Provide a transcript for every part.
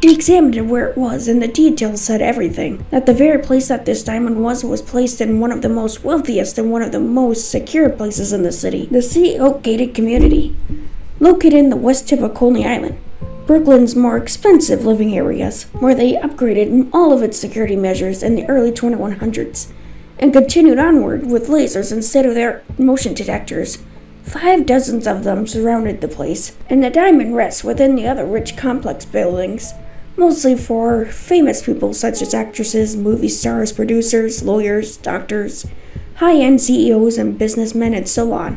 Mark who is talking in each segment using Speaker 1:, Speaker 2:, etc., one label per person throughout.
Speaker 1: He examined where it was, and the details said everything. That the very place that this diamond was placed in one of the most wealthiest and one of the most secure places in the city, the Sea Oak Gated Community, located in the west tip of Coney Island, Brooklyn's more expensive living areas, where they upgraded all of its security measures in the early 2100s, and continued onward with lasers and state-of-the-art motion detectors. 5 dozens of them surrounded the place, and the diamond rests within the other rich complex buildings, mostly for famous people such as actresses, movie stars, producers, lawyers, doctors, high-end CEOs and businessmen, and so on.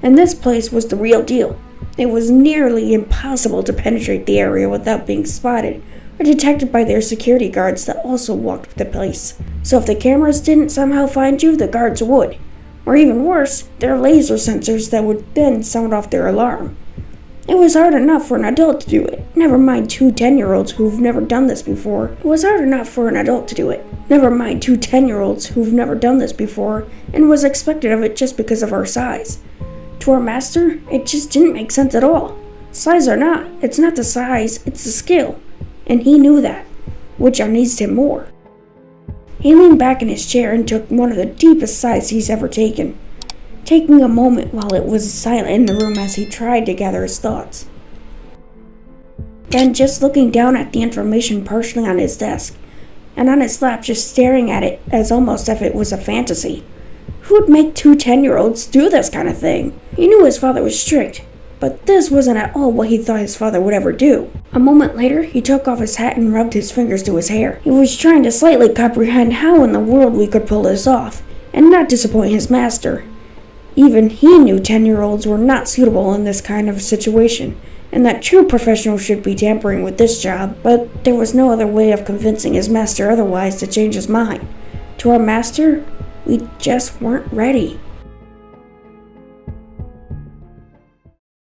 Speaker 1: And this place was the real deal. It was nearly impossible to penetrate the area without being spotted or detected by their security guards that also walked the place. So if the cameras didn't somehow find you, the guards would. Or even worse, their laser sensors that would then sound off their alarm. It was hard enough for an adult to do it, never mind 2 10-year-olds who've never done this before. It was hard enough for an adult to do it, never mind 2 10-year-olds who've never done this before and was expected of it just because of our size. To our master, it just didn't make sense at all. Size or not, it's not the size, it's the skill. And he knew that, which amazed him more. He leaned back in his chair and took one of the deepest sighs he's ever taken, taking a moment while it was silent in the room as he tried to gather his thoughts. Then just looking down at the information partially on his desk, and on his lap just staring at it as almost if it was a fantasy. Who would make 2 10-year-olds do this kind of thing? He knew his father was strict, but this wasn't at all what he thought his father would ever do. A moment later, he took off his hat and rubbed his fingers to his hair. He was trying to slightly comprehend how in the world we could pull this off, and not disappoint his master. Even he knew 10-year-olds were not suitable in this kind of situation, and that true professionals should be tampering with this job, but there was no other way of convincing his master otherwise to change his mind. To our master, we just weren't ready.